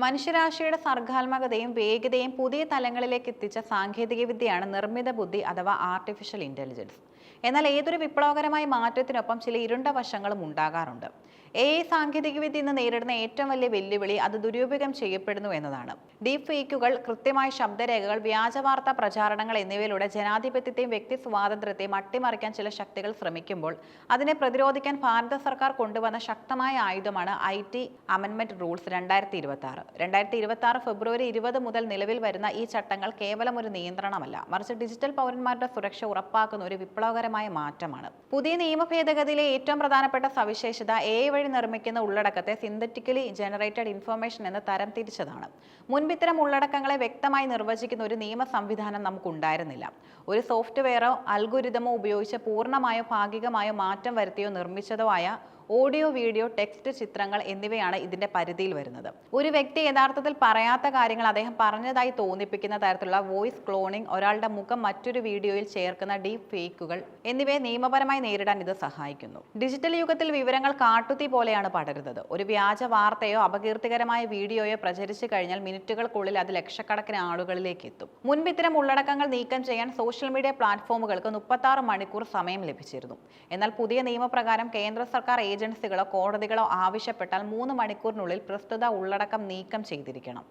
മനുഷ്യരാശിയുടെ സർഗാത്മകതയും വേഗതയും പുതിയ തലങ്ങളിലേക്ക് എത്തിച്ച സാങ്കേതികവിദ്യയാണ് നിർമ്മിത ബുദ്ധി അഥവാ ആർട്ടിഫിഷ്യൽ ഇന്റലിജൻസ്. എന്നാൽ ഏതൊരു വിപ്ലവകരമായ മാറ്റത്തിനൊപ്പം ചില ഇരുണ്ട വശങ്ങളും ഉണ്ടാകാറുണ്ട്. സാങ്കേതികവിദ്യ ഇന്ന് നേരിടുന്ന ഏറ്റവും വലിയ വെല്ലുവിളി അത് ദുരുപയോഗം ചെയ്യപ്പെടുന്നു എന്നതാണ്. ഡീപ് ഫേക്കുകൾ, കൃത്യമായ ശബ്ദരേഖകൾ, വ്യാജ വാർത്താ പ്രചാരണങ്ങൾ എന്നിവയിലൂടെ ജനാധിപത്യത്തെയും വ്യക്തി സ്വാതന്ത്ര്യത്തെയും അട്ടിമറിക്കാൻ ചില ശക്തികൾ ശ്രമിക്കുമ്പോൾ അതിനെ പ്രതിരോധിക്കാൻ ഭാരത സർക്കാർ കൊണ്ടുവന്ന ശക്തമായ ആയുധമാണ് IT അമെൻമെന്റ് റൂൾസ് 2026. 2026 ഫെബ്രുവരി 20 മുതൽ നിലവിൽ വരുന്ന ഈ ചട്ടങ്ങൾ കേവലം ഒരു നിയന്ത്രണമല്ല, മറിച്ച് ഡിജിറ്റൽ പൗരന്മാരുടെ സുരക്ഷ ഉറപ്പാക്കുന്ന ഒരു വിപ്ലവകരമായ മാറ്റമാണ്. പുതിയ നിയമ ഭേദഗതിയിലെ ഏറ്റവും പ്രധാനപ്പെട്ട സവിശേഷത വഴി നിർമ്മിക്കുന്ന ഉള്ളടക്കത്തെ സിന്തറ്റിക്കലി ജനറേറ്റഡ് ഇൻഫർമേഷൻ എന്ന് തരംതിരിച്ചതാണ്. മുൻപ് ഇത്തരം ഉള്ളടക്കങ്ങളെ വ്യക്തമായി നിർവചിക്കുന്ന ഒരു നിയമ സംവിധാനം നമുക്കുണ്ടായിരുന്നില്ല. ഒരു സോഫ്റ്റ്വെയറോ അൽഗോരിതമോ ഉപയോഗിച്ച് പൂർണ്ണമായോ ഭാഗികമായോ മാറ്റം വരുത്തിയോ നിർമ്മിച്ചതോ ആയ ഓഡിയോ, വീഡിയോ, ടെക്സ്റ്റ്, ചിത്രങ്ങൾ എന്നിവയാണ് ഇതിന്റെ പരിധിയിൽ വരുന്നത്. ഒരു വ്യക്തി യഥാർത്ഥത്തിൽ പറയാത്ത കാര്യങ്ങൾ അദ്ദേഹം പറഞ്ഞതായി തോന്നിപ്പിക്കുന്ന തരത്തിലുള്ള വോയിസ് ക്ലോണിംഗ്, ഒരാളുടെ മുഖം മറ്റൊരു വീഡിയോയിൽ ചേർക്കുന്ന ഡീപ് ഫേക്കുകൾ എന്നിവയെ നിയമപരമായി നേരിടാൻ ഇത് സഹായിക്കുന്നു. ഡിജിറ്റൽ യുഗത്തിൽ വിവരങ്ങൾ കാട്ടുതീ പോലെയാണ് പടരുന്നത്. ഒരു വ്യാജ വാർത്തയോ അപകീർത്തികരമായ വീഡിയോയോ പ്രചരിച്ചു കഴിഞ്ഞാൽ മിനിറ്റുകൾക്കുള്ളിൽ അത് ലക്ഷക്കണക്കിന് ആളുകളിലേക്ക് എത്തും. മുൻപ് ഇത്തരം ഉള്ളടക്കങ്ങൾ നീക്കം ചെയ്യാൻ സോഷ്യൽ മീഡിയ പ്ലാറ്റ്ഫോമുകൾക്ക് 36 മണിക്കൂർ സമയം ലഭിച്ചിരുന്നു. എന്നാൽ പുതിയ നിയമപ്രകാരം കേന്ദ്ര സർക്കാർ ഏജൻസികളോ കോടതികളോ ആവശ്യപ്പെട്ടാൽ 3 മണിക്കൂറിനുള്ളിൽ പ്രസ്തുത ഉള്ളടക്കം നീക്കം ചെയ്തിരിക്കണം.